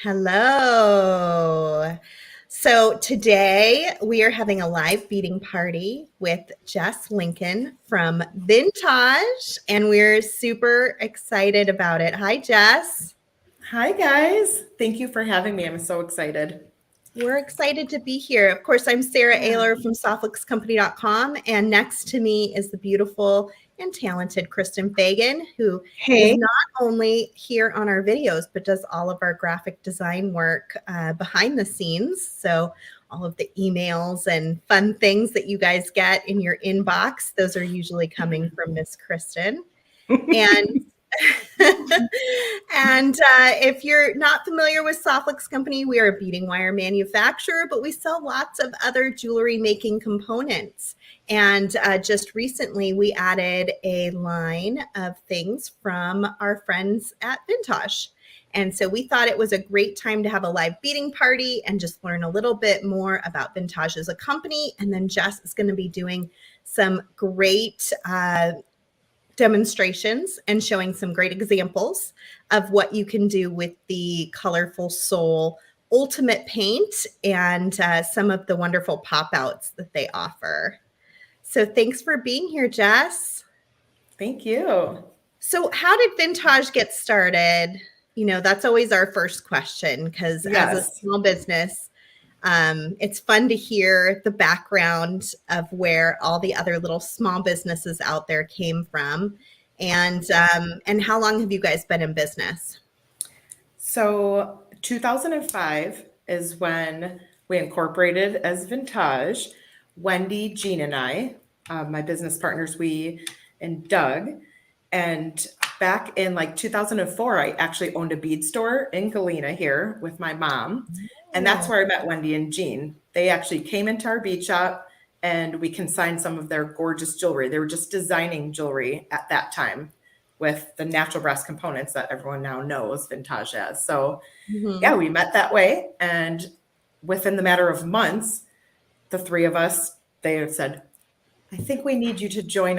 Hello. So today we are having a live beading party with Jess Lincoln from Vintaj, and we're super excited about it. Hi, Jess. Hi, guys. Thank you for having me. I'm so excited. We're excited to be here. Of course, I'm Sarah Yeah. Ayler from softlickscompany.com, and next to me is the beautiful and talented Kristen Fagan, who is Hey. not only here on our videos, but does all of our graphic design work behind the scenes. So all of the emails and fun things that you guys get in your inbox, those are usually coming from Miss Kristen. And if you're not familiar with Softlicks Company, we are a beading wire manufacturer, but we sell lots of other jewelry making components. And just recently, we added a line of things from our friends at Vintaj. And so we thought it was a great time to have a live beading party and just learn a little bit more about Vintaj as a company. And then Jess is going to be doing some great demonstrations and showing some great examples of what you can do with the Colourful Soul Ultimate Paint and some of the wonderful pop outs that they offer. So thanks for being here, Jess. Thank you. So how did Vintaj get started? You know, that's always our first question because as a small business, it's fun to hear the background of where all the other little small businesses out there came from. And how long have you guys been in business? So 2005 is when we incorporated as Vintaj. Wendy, Jean, and I, my business partners, and Doug. And back in like 2004, I actually owned a bead store in Galena here with my mom. And that's where I met Wendy and Jean. They actually came into our bead shop and we consigned some of their gorgeous jewelry. They were just designing jewelry at that time with the natural brass components that everyone now knows Vintaj as. So yeah, we met that way. And within the matter of months, the three of us, they have said, I think we need you to join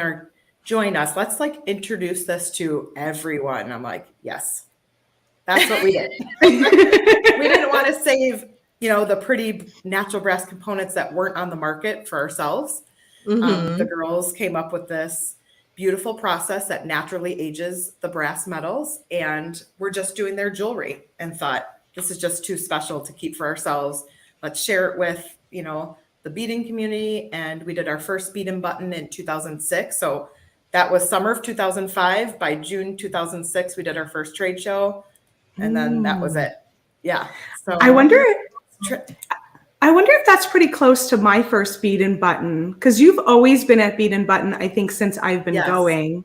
us. Let's like introduce this to everyone. I'm like, yes, that's what we did. We didn't want to save, the pretty natural brass components that weren't on the market for ourselves. The girls came up with this beautiful process that naturally ages the brass metals, and we're just doing their jewelry and thought, this is just too special to keep for ourselves. Let's share it with, the beading community. And we did our first bead and button in 2006. So that was summer of 2005. By June 2006, we did our first trade show. And then that was it. Yeah. So I wonder if that's pretty close to my first bead and button, because you've always been at bead and button, I think, since I've been going.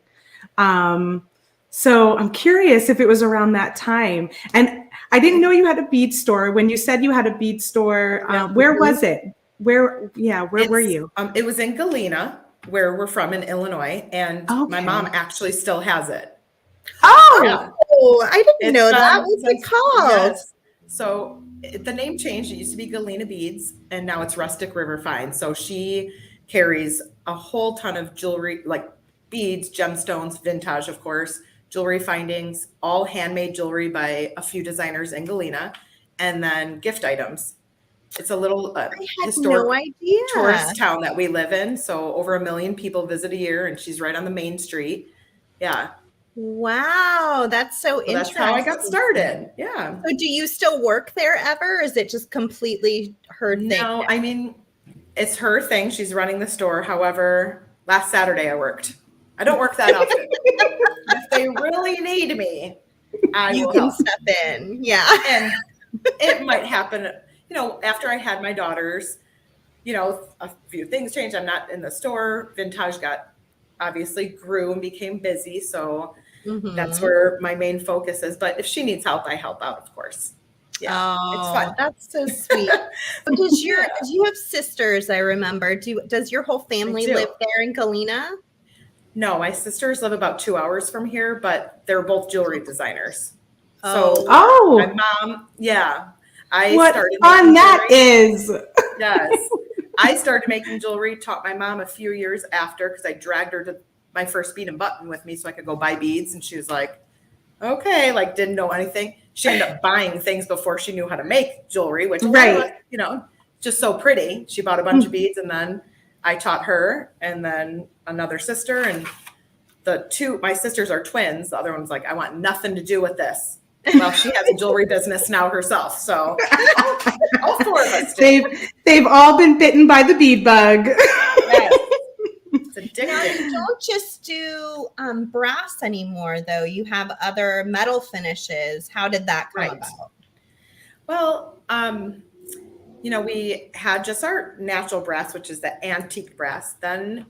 So I'm curious if it was around that time. And I didn't know you had a bead store. When you said you had a bead store, where was it? Where were you? It was in Galena, where we're from in Illinois, and my mom actually still has it. I didn't know that. What's it called? Yes. So the name changed. It used to be Galena Beads, and now it's Rustic River Fine. So she carries a whole ton of jewelry, like beads, gemstones, vintage, of course, jewelry findings, all handmade jewelry by a few designers in Galena, and then gift items. It's a little historic tourist town that we live in. So over 1 million people visit a year, and she's right on the main street. Yeah. Wow, that's so interesting. That's how I got started. Yeah. So do you still work there ever? Or is it just completely her thing? No, I mean, it's her thing. She's running the store. However, last Saturday I worked. I don't work that often. If they really need me, you can step in. Yeah. And it might happen, after I had my daughters, a few things changed. I'm not in the store. Vintaj obviously grew and became busy. So that's where my main focus is. But if she needs help, I help out, of course. Yeah, it's fun. That's so sweet. Does you have sisters? I remember. Does your whole family live there in Galena? No, my sisters live about 2 hours from here, but they're both jewelry designers. My mom, what fun that is! Yes, I started making jewelry. Taught my mom a few years after because I dragged her to my first bead and button with me so I could go buy beads, and she was like, "Okay," like didn't know anything. she ended up buying things before she knew how to make jewelry, which, a lot Right. of us, you know, just so pretty. She bought a bunch of beads, and then I taught her, and then another sister, and my sisters are twins. The other one's like, I want nothing to do with this. Well, she has a jewelry business now herself. So all four of us do. They've all been bitten by the bead bug. Yes. It's Now, you addicting. don't just do brass anymore, though. You have other metal finishes. How did that come Right. about? Well, you know, we had just our natural brass, which is the antique brass. Then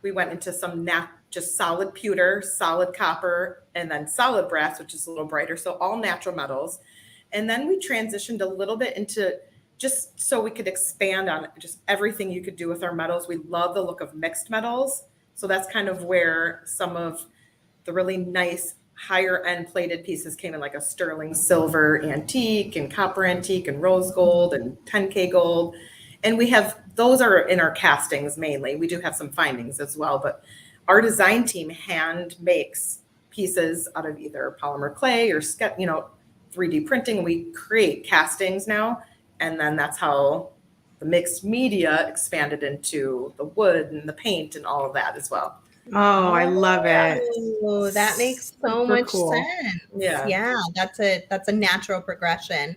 we went into some just solid pewter, solid copper, and then solid brass, which is a little brighter. So all natural metals. And then we transitioned a little bit into just so we could expand on just everything you could do with our metals. We love the look of mixed metals. So that's kind of where some of the really nice higher end plated pieces came in, like a sterling silver antique and copper antique and rose gold and 10K gold. And we have, those are in our castings mainly. We do have some findings as well, but our design team hand makes pieces out of either polymer clay or 3D printing. We create castings now. And then that's how the mixed media expanded into the wood and the paint and all of that as well. Oh, I love it. Oh, that makes so Super much cool. sense. Yeah. Yeah, that's a natural progression.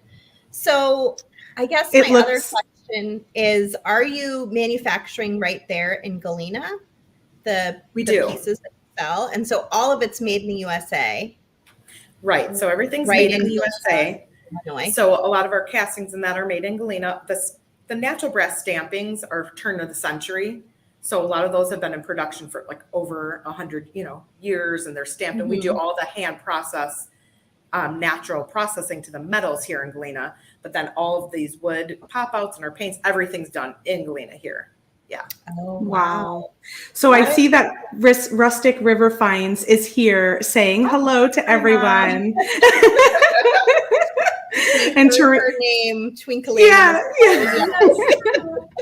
So I guess It my other looks- question is, are you manufacturing right there in Galena? We the do. pieces that you sell. And so all of it's made in the USA. Right. So everything's Right made in the Galena, USA. Illinois. So a lot of our castings and that are made in Galena. The natural brass stampings are turn of the century. So a lot of those have been in production for like over 100, years, and they're stamped. And we do all the hand process, natural processing to the metals here in Galena. But then all of these wood pop outs and our paints, everything's done in Galena here. Yeah. Oh, Wow. So I see that Rustic River Finds is here saying hello to everyone. And her name, Twinkling. Yeah.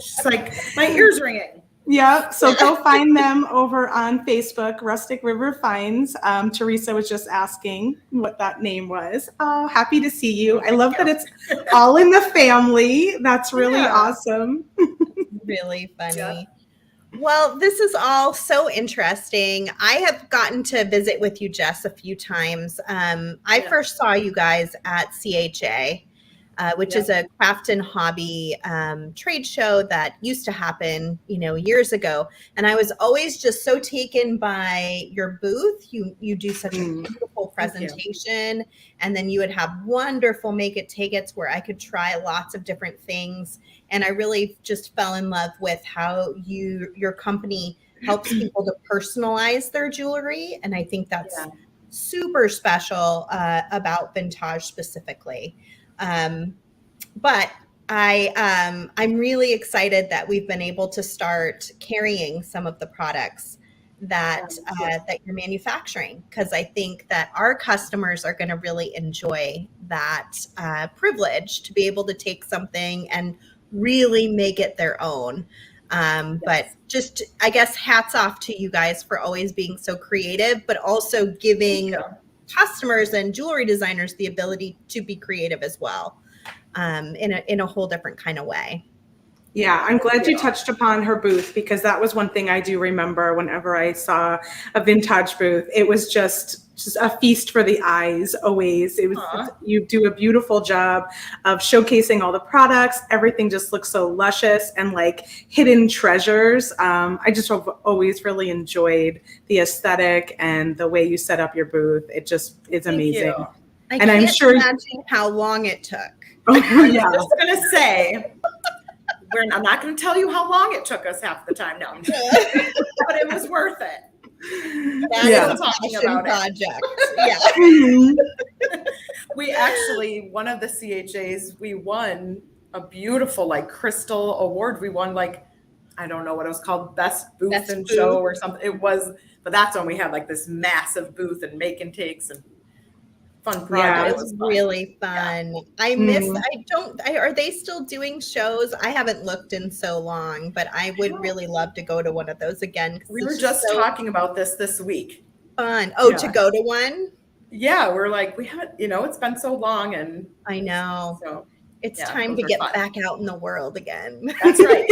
She's like, my ear's ringing. Yeah, so go find them over on Facebook, Rustic River Finds. Teresa was just asking what that name was. Oh, happy to see you. I love that it's all in the family. That's really awesome. Really funny. Yeah. Well, this is all so interesting. I have gotten to visit with you, Jess, a few times. I first saw you guys at CHA, which is a craft and hobby trade show that used to happen, years ago. And I was always just so taken by your booth. You do such a beautiful presentation. And then you would have wonderful make it take it's where I could try lots of different things. And I really just fell in love with how your company helps people to personalize their jewelry. And I think that's super special about Vintaj specifically. But I'm really excited that we've been able to start carrying some of the products that you're manufacturing, because I think that our customers are going to really enjoy that privilege to be able to take something and really make it their own. But just, I guess, hats off to you guys for always being so creative, but also giving customers and jewelry designers the ability to be creative as well, in a whole different kind of way. Yeah, I'm glad you touched upon her booth, because that was one thing I do remember whenever I saw a Vintaj booth. It was just a feast for the eyes always. You do a beautiful job of showcasing all the products. Everything just looks so luscious and like hidden treasures. I just have always really enjoyed the aesthetic and the way you set up your booth. It just is amazing. I And I'm can't sure imagine how long it took. I'm just going to say, I'm not going to tell you how long it took us half the time now, but it was worth it. That is a passion project. Yeah. We actually, one of the CHAs, we won a beautiful crystal award. We won I don't know what it was called, best booth and show or something. It was, but that's when we had this massive booth and make and takes and fun project. It was really fun. I miss, are they still doing shows? I haven't looked in so long, but I would really love to go to one of those again. We were just talking about this week. Fun. Oh, to go to one? yeah, we're like, we haven't, it's been so long, and I know. so It's yeah, time those to are get fun. back out in the world again. That's right.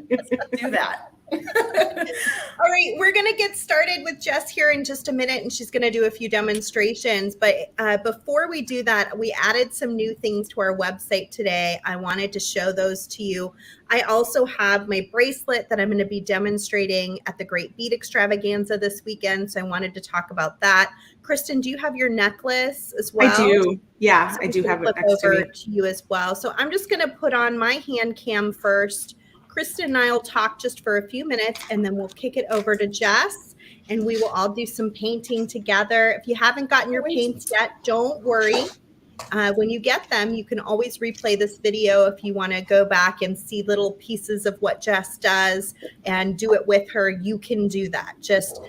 Do that. All right, we're going to get started with Jess here in just a minute, and she's going to do a few demonstrations. But before we do that, we added some new things to our website today. I wanted to show those to you. I also have my bracelet that I'm going to be demonstrating at the Great Bead Extravaganza this weekend, so I wanted to talk about that. Kristen, do you have your necklace as well? I do. Yeah, So I do have it flip next to over me. to you as well. So I'm just going to put on my hand cam first. Kristen and I will talk just for a few minutes, and then we'll kick it over to Jess, and we will all do some painting together. If you haven't gotten your paints yet, don't worry. When you get them, you can always replay this video if you want to go back and see little pieces of what Jess does and do it with her. You can do that. Just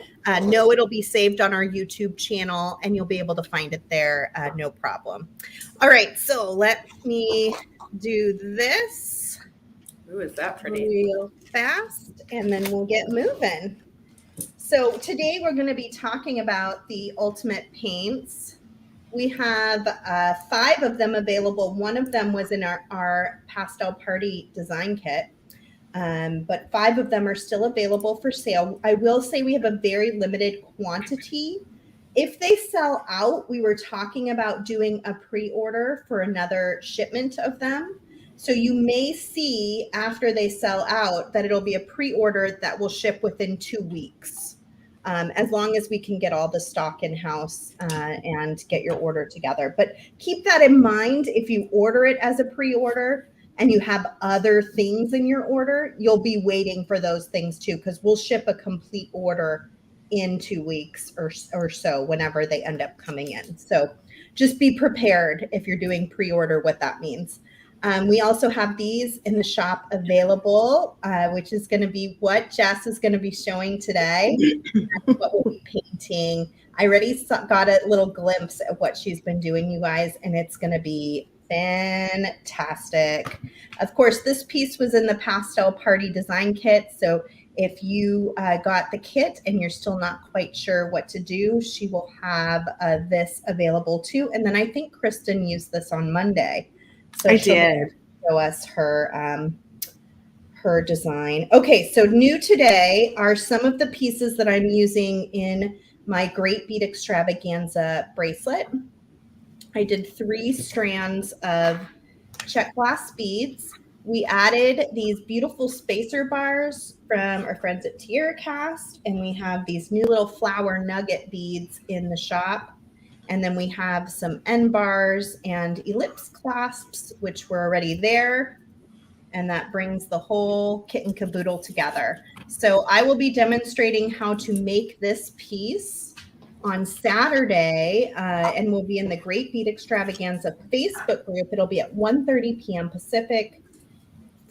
know it'll be saved on our YouTube channel, and you'll be able to find it there, no problem. All right, so let me do this. Ooh, is that pretty? Real fast, and then we'll get moving. So today we're going to be talking about the ultimate paints. We have 5 of them available. One of them was in our pastel party design kit, but 5 of them are still available for sale. I will say we have a very limited quantity. If they sell out, we were talking about doing a pre-order for another shipment of them. So you may see after they sell out that it'll be a pre-order that will ship within 2 weeks, as long as we can get all the stock in-house and get your order together. But keep that in mind. If you order it as a pre-order and you have other things in your order, you'll be waiting for those things too, because we'll ship a complete order in 2 weeks or so whenever they end up coming in. So just be prepared if you're doing pre-order what that means. We also have these in the shop available, which is going to be what Jess is going to be showing today. That's what we'll be painting. I already got a little glimpse of what she's been doing, you guys, and it's going to be fantastic. Of course, this piece was in the pastel party design kit. So if you got the kit and you're still not quite sure what to do, she will have this available too. And then I think Kristen used this on Monday. So I she'll did. show us her design. Okay, so new today are some of the pieces that I'm using in my Great Bead Extravaganza bracelet. I did 3 strands of check glass beads. We added these beautiful spacer bars from our friends at Tierra Cast, and we have these new little flower nugget beads in the shop. And then we have some end bars and ellipse clasps, which were already there. And that brings the whole kit and caboodle together. So I will be demonstrating how to make this piece on Saturday, and we'll be in the Great Bead Extravaganza Facebook group. It'll be at 1:30 p.m. Pacific,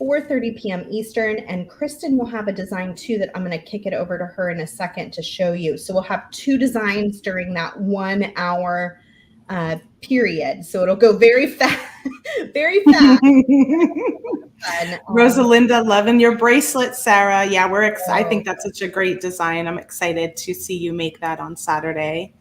4:30 p.m. Eastern, and Kristen will have a design too that I'm going to kick it over to her in a second to show you. So we'll have 2 designs during that 1 hour period. So it'll go very fast, very fast. Rosalinda, loving your bracelet, Sarah. Yeah, we're excited. I think that's such a great design. I'm excited to see you make that on Saturday.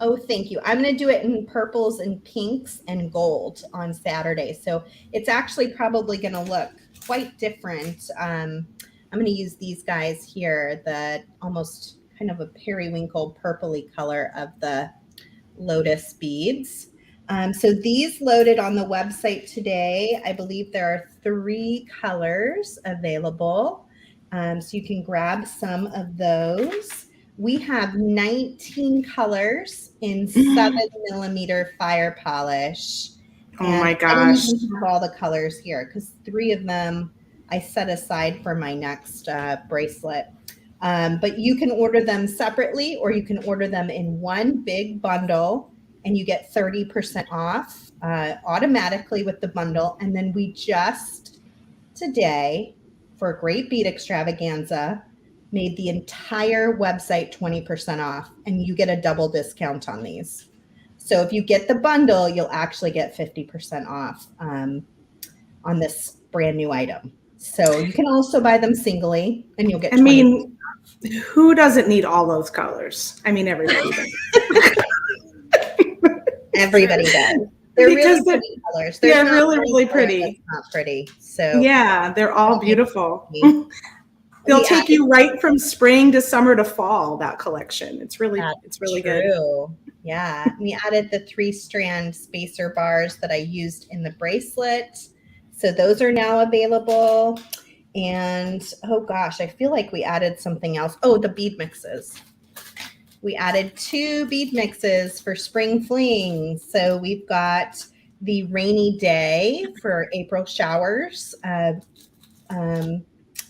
Oh, thank you. I'm going to do it in purples and pinks and gold on Saturday. So it's actually probably going to look quite different. I'm going to use these guys here, the almost kind of a periwinkle purpley color of the Lotus beads. So these loaded on the website today. I believe there are 3 colors available. So you can grab some of those. We have 19 colors in 7mm fire polish. Oh my gosh. I don't even have all the colors here because 3 of them I set aside for my next bracelet. But you can order them separately or you can order them in one big bundle and you get 30% off automatically with the bundle. And then we just today for Great Bead Extravaganza made the entire website 20% off and you get a double discount on these. So if you get the bundle, you'll actually get 50% off on this brand new item. So you can also buy them singly and you'll get 20%. I mean, who doesn't need all those colors? I mean, everybody does. Everybody does. They're Because really pretty colors. they're not really, one really color pretty. that's not pretty. So Yeah, they're all beautiful. we They'll take you added- right from spring to summer to fall, that collection. It's really good. True. Yeah. We added the 3-strand spacer bars that I used in the bracelet. So those are now available. And oh gosh, I feel like we added something else. Oh, the bead mixes. We added 2 bead mixes for spring fling. So we've got the rainy day for April showers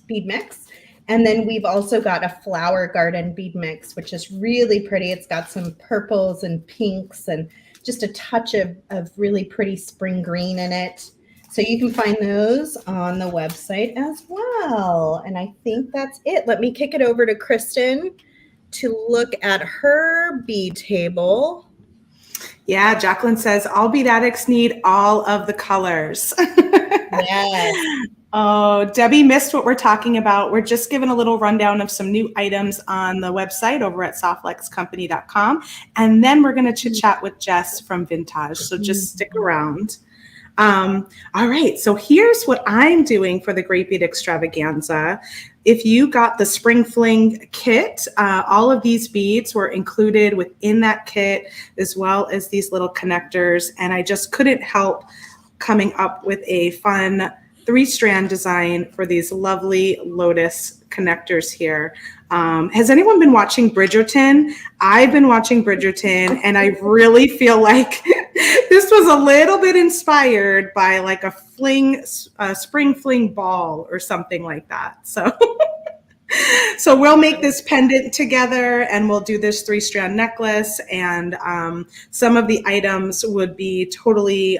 bead mix. And then we've also got a flower garden bead mix, which is really pretty. It's got some purples and pinks and just a touch of really pretty spring green in it. So you can find those on the website as well. And I think that's it. Let me kick it over to Kristen to look at her bead table. Yeah, Jacqueline says all bead addicts need all of the colors. Yes. Oh, Debbie missed what we're talking about. We're just giving a little rundown of some new items on the website over at softluxcompany.com. And then we're going to chit chat with Jess from Vintaj. So just stick around. All right. So here's what I'm doing for the Great Bead Extravaganza. If you got the Spring Fling kit, all of these beads were included within that kit, as well as these little connectors. And I just couldn't help coming up with a fun 3-strand design for these lovely Lotus connectors here. Has anyone been watching Bridgerton? I've been watching Bridgerton, and I really feel like this was a little bit inspired by like a spring fling ball or something like that. So we'll make this pendant together, and we'll do this 3-strand necklace, and some of the items would be totally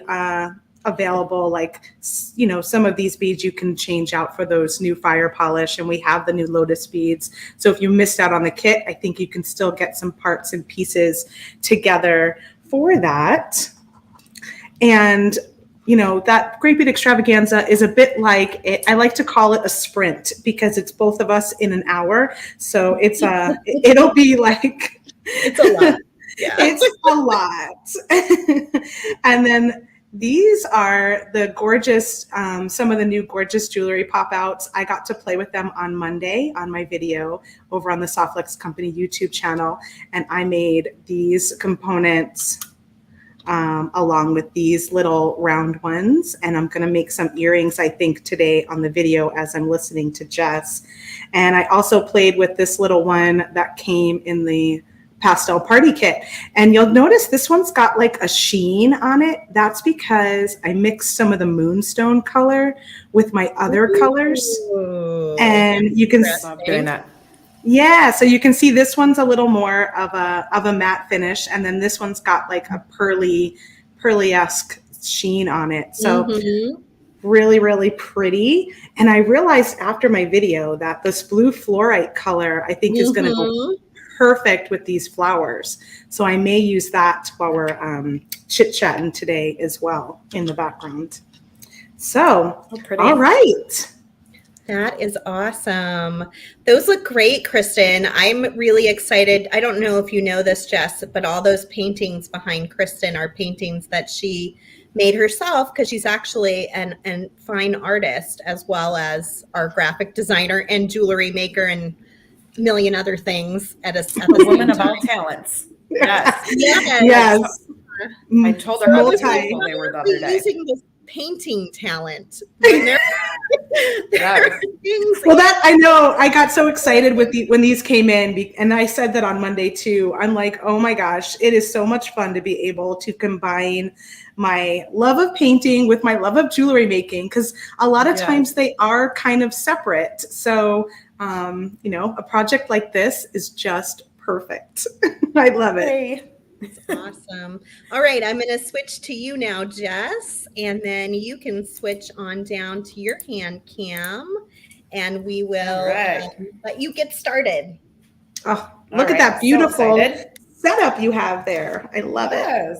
available, like, you know, some of these beads you can change out for those new fire polish, and we have the new Lotus beads. So if you missed out on the kit, I think you can still get some parts and pieces together for that. And you know, that Great Bead Extravaganza is a bit like I like to call it a sprint, because it's both of us in an hour. So it's it'll be like It's a lot. Yeah. It's a lot. And then these are the gorgeous, some of the new gorgeous jewelry pop outs. I got to play with them on Monday on my video over on the Softluxe Company YouTube channel. And I made these components along with these little round ones. And I'm going to make some earrings, I think, today on the video as I'm listening to Jess. And I also played with this little one that came in the pastel party kit. And you'll notice this one's got like a sheen on it. That's because I mixed some of the moonstone color with my other colors. And you can Love doing that. Yeah, so you can see this one's a little more of a matte finish, and then this one's got like a pearly-esque sheen on it. So really, really pretty. And I realized after my video that this blue fluorite color I think is going to go perfect with these flowers. So I may use that while we're chit-chatting today as well in the background. So, all right. That is awesome. Those look great, Kristen. I'm really excited. I don't know if you know this, Jess, but all those paintings behind Kristen are paintings that she made herself, because she's actually an fine artist, as well as our graphic designer and jewelry maker and a million other things at a woman of all talents. Yes. Yes. I told her how beautiful they were the other day. Using this painting talent. Yes. Well, that I know. I got so excited when these came in, and I said that on Monday too. I'm like, oh my gosh, it is so much fun to be able to combine my love of painting with my love of jewelry making, because a lot of times they are kind of separate. So, you know, a project like this is just perfect. I love it. Hey. That's awesome. All right, I'm going to switch to you now, Jess, and then you can switch on down to your hand cam, and we will let you get started. Oh, look at that beautiful setup you have there. I love it.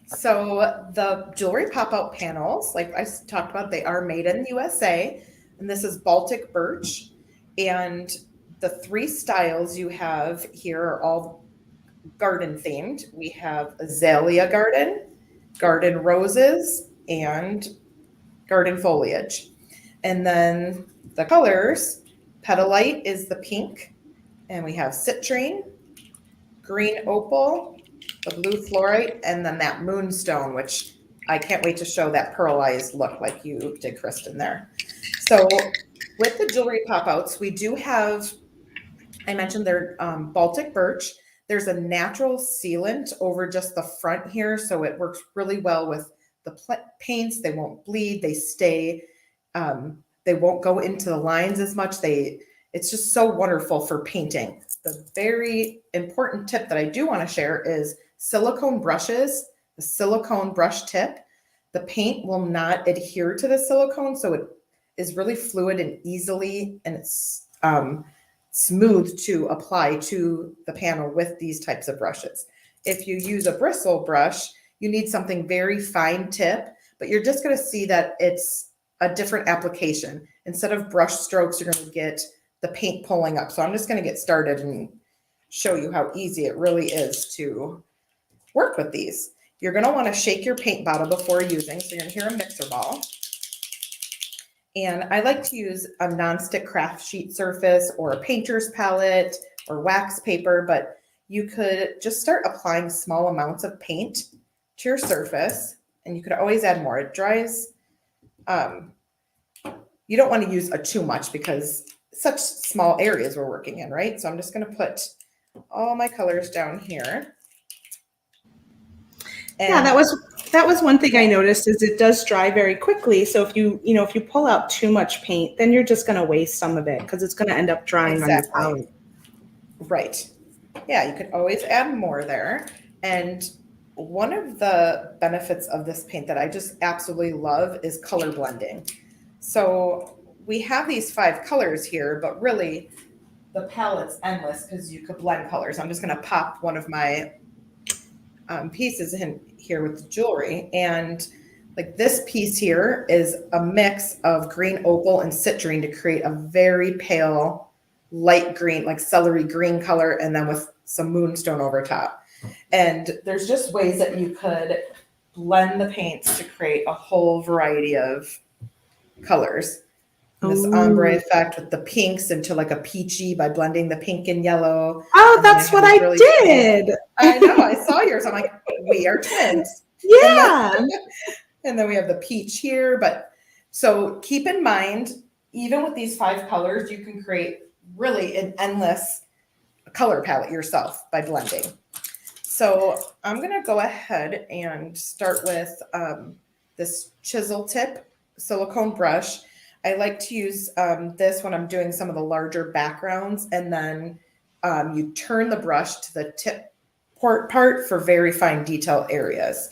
So the jewelry pop-out panels, like I talked about, they are made in the USA, and this is Baltic birch. And the 3 styles you have here are all garden themed. We have azalea garden roses, and garden foliage. And then the colors, petalite is the pink, and we have citrine, green opal, the blue fluorite, and then that moonstone, which I can't wait to show that pearlized look like you did, Kristen, there. So with the jewelry pop-outs, we do have, I mentioned they're Baltic birch. There's a natural sealant over just the front here, so it works really well with the paints. They won't bleed, they stay, they won't go into the lines as much. It's just so wonderful for painting. The very important tip that I do want to share is silicone brushes, the silicone brush tip. The paint will not adhere to the silicone, so it is really fluid and easily, and it's smooth to apply to the panel with these types of brushes. If you use a bristle brush, you need something very fine tip, but you're just going to see that it's a different application. Instead of brush strokes, you're going to get the paint pulling up. So I'm just going to get started and show you how easy it really is to work with these. You're going to want to shake your paint bottle before using. So you're going to hear a mixer ball. And I like to use a nonstick craft sheet surface or a painter's palette or wax paper, but you could just start applying small amounts of paint to your surface, and you could always add more. It dries. You don't want to use too much because such small areas we're working in, right? So I'm just going to put all my colors down here. And yeah, that was one thing I noticed is it does dry very quickly. So if you pull out too much paint, then you're just going to waste some of it because it's going to end up drying on your palette. Right. Yeah, you could always add more there. And one of the benefits of this paint that I just absolutely love is color blending. So we have these 5 colors here, but really the palette's endless because you could blend colors. I'm just going to pop one of my pieces in here with the jewelry, and like this piece here is a mix of green opal and citrine to create a very pale light green, like celery green color, and then with some moonstone over top. And there's just ways that you could blend the paints to create a whole variety of colors. And this ombre effect with the pinks into like a peachy by blending the pink and yellow. Oh, that's what I did. I know. I saw yours. I'm like, we are twins. Yeah. And then we have the peach here. But so keep in mind, even with these 5 colors, you can create really an endless color palette yourself by blending. So I'm going to go ahead and start with this Chisel Tip silicone brush. I like to use this when I'm doing some of the larger backgrounds, and then you turn the brush to the tip part for very fine detail areas.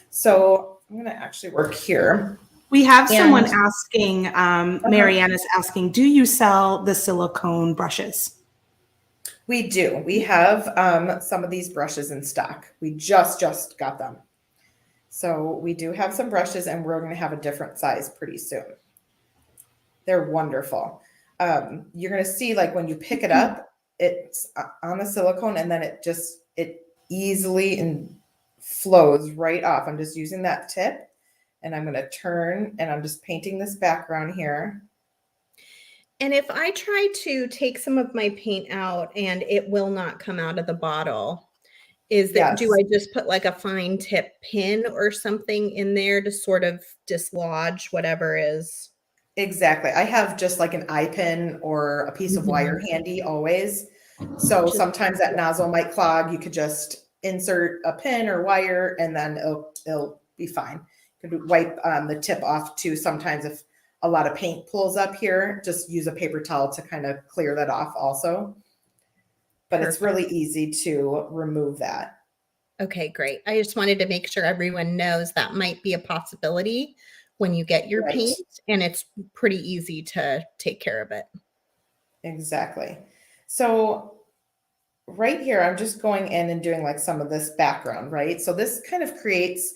So I'm going to actually work here. We have someone asking, Marianne is asking, do you sell the silicone brushes? We do. We have some of these brushes in stock. We just got them. So we do have some brushes, and we're going to have a different size pretty soon. They're wonderful. You're going to see, like, when you pick it up, it's on the silicone, and then it easily and flows right off. I'm just using that tip, and I'm going to turn, and I'm just painting this background here. And if I try to take some of my paint out and it will not come out of the bottle, do I just put like a fine tip pin or something in there to sort of dislodge whatever is? Exactly. I have just like an eye pin or a piece of wire handy always. So sometimes that nozzle might clog. You could just insert a pin or wire, and then it'll be fine. You could wipe the tip off too. Sometimes if a lot of paint pulls up here, just use a paper towel to kind of clear that off also. But It's really easy to remove that. Okay, great. I just wanted to make sure everyone knows that might be a possibility when you get your paint, and it's pretty easy to take care of it. Exactly. So right here, I'm just going in and doing like some of this background, right? So this kind of creates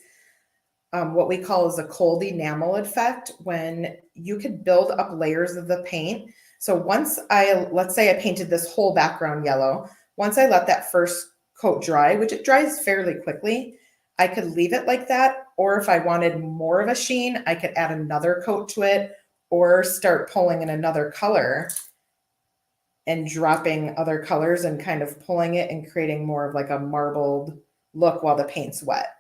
what we call is a cold enamel effect, when you could build up layers of the paint. So let's say I painted this whole background yellow. Once I let that first coat dry, which it dries fairly quickly, I could leave it like that. Or if I wanted more of a sheen, I could add another coat to it or start pulling in another color and dropping other colors and kind of pulling it and creating more of like a marbled look while the paint's wet.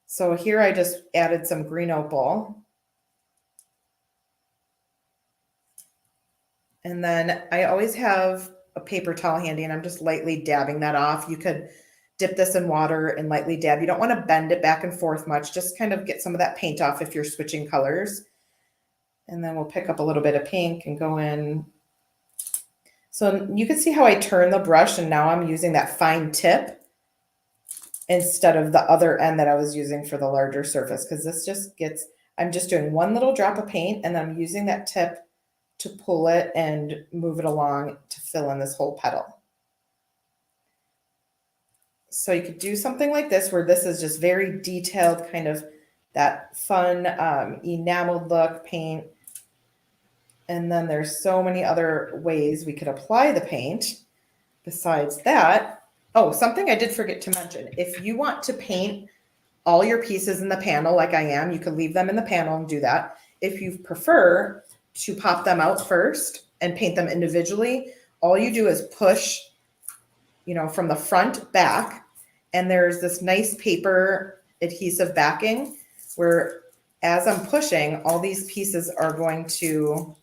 So here I just added some green opal. And then I always have a paper towel handy and I'm just lightly dabbing that off. You could dip this in water and lightly dab. You don't want to bend it back and forth much. Just kind of get some of that paint off if you're switching colors. And then we'll pick up a little bit of pink and go in. So you can see how I turn the brush and now I'm using that fine tip instead of the other end that I was using for the larger surface, because this just gets, I'm just doing one little drop of paint and I'm using that tip to pull it and move it along to fill in this whole petal. So you could do something like this where this is just very detailed, kind of that fun enameled look paint. And then there's so many other ways we could apply the paint besides that. Oh, something I did forget to mention. If you want to paint all your pieces in the panel like I am, you could leave them in the panel and do that. If you prefer to pop them out first and paint them individually, all you do is push, you know, from the front back, and there's this nice paper adhesive backing where as I'm pushing, all these pieces are going to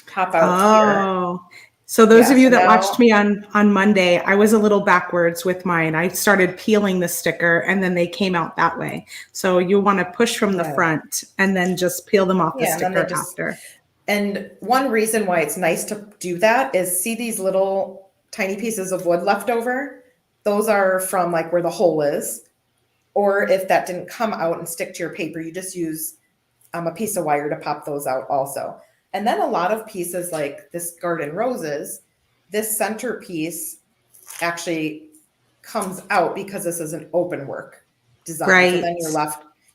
pop out here. So those of you that now, watched me on Monday, I was a little backwards with mine. I started peeling the sticker and then they came out that way. So you want to push from the front and then just peel them off the sticker after. And one reason why it's nice to do that is see these little tiny pieces of wood left over. Those are from like where the hole is. Or if that didn't come out and stick to your paper, you just use a piece of wire to pop those out also. And then a lot of pieces like this Garden Roses, this center piece actually comes out because this is an open work design. Right. So then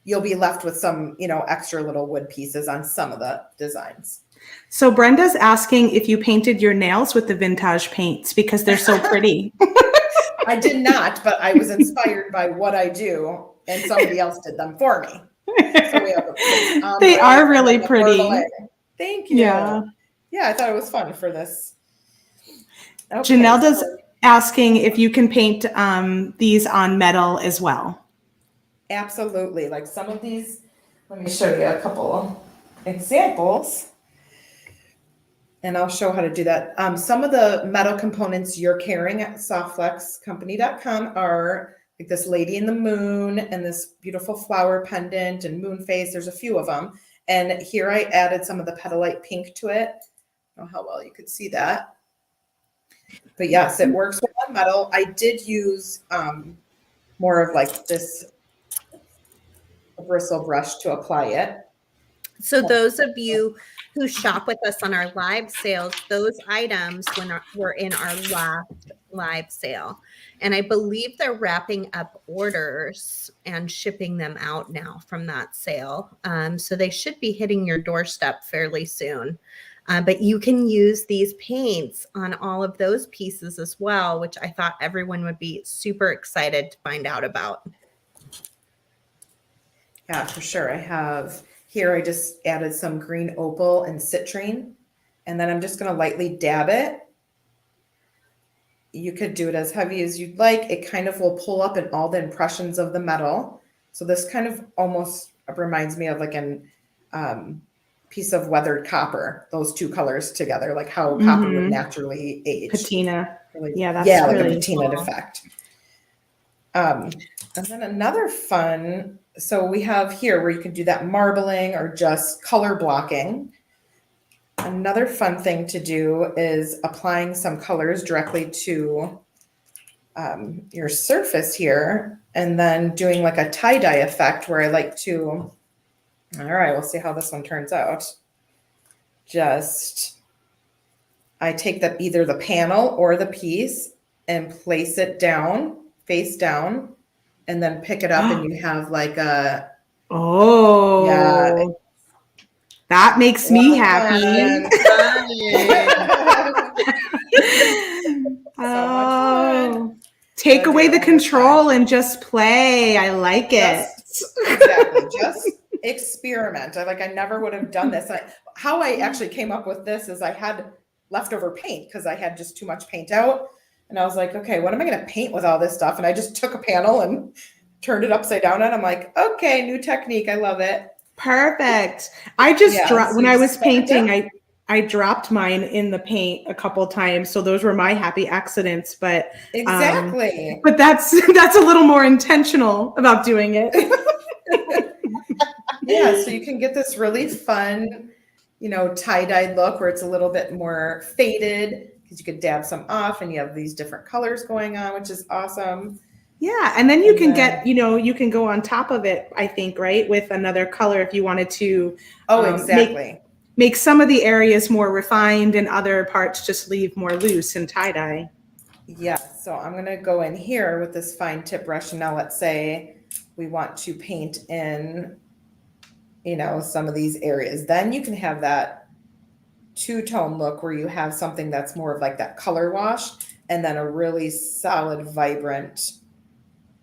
you'll be left with some, you know, extra little wood pieces on some of the designs. So Brenda's asking if you painted your nails with the Vintaj paints because they're so pretty. I did not, but I was inspired by what I do and somebody else did them for me. So we have they are really pretty. Thank you. Yeah, I thought it was fun for this. Okay, Janelda's asking if you can paint these on metal as well. Absolutely. Like some of these, let me show you a couple examples. And I'll show how to do that. Some of the metal components you're carrying at softflexcompany.com are like this lady in the moon and this beautiful flower pendant and moon face. There's a few of them. And here I added some of the petalite pink to it. I don't know how well you could see that. But yes, it works with metal. I did use more of like this bristle brush to apply it. So those of you who shop with us on our live sales, those items were in our last live sale. And I believe they're wrapping up orders and shipping them out now from that sale. So they should be hitting your doorstep fairly soon. But you can use these paints on all of those pieces as well, which I thought everyone would be super excited to find out about. Yeah, for sure. I have here, I just added some green opal and citrine, and then I'm just going to lightly dab it. You could do it as heavy as you'd like. It kind of will pull up in all the impressions of the metal. So this kind of almost reminds me of like an piece of weathered copper, those two colors together, like how copper would naturally age. Patina. Really, yeah, that's like really a patina effect. And then another fun, so we have here where you can do that marbling or just color blocking. Another fun thing to do is applying some colors directly to your surface here and then doing like a tie-dye effect where I like to, all right, we'll see how this one turns out. I take either the panel or the piece and place it down, face down, and then pick it up and you have like a, that makes me happy. Take away the Oh my control gosh. and just play. I like it. Exactly. Just experiment. I never would have done this. How I actually came up with this is I had leftover paint because I had just too much paint out. And I was like, okay, what am I going to paint with all this stuff? And I just took a panel and turned it upside down. And I'm like, okay, new technique. I love it. Perfect. I just Yeah, dropped so when you I just was spin it painting, down. I dropped mine in the paint a couple times. So those were my happy accidents. Um, Exactly. but that's a little more intentional about doing it. Yeah, so you can get this really fun, tie-dyed look where it's a little bit more faded because you could dab some off and you have these different colors going on, which is awesome. Yeah, and then you And can then, get, you can go on top of it, I think, right, with another color if you wanted to oh, make exactly. some of the areas more refined and other parts just leave more loose and tie-dye. Yeah, so I'm gonna go in here with this fine tip brush. And now let's say we want to paint in, some of these areas. Then you can have that two-tone look where you have something that's more of like that color wash and then a really solid, vibrant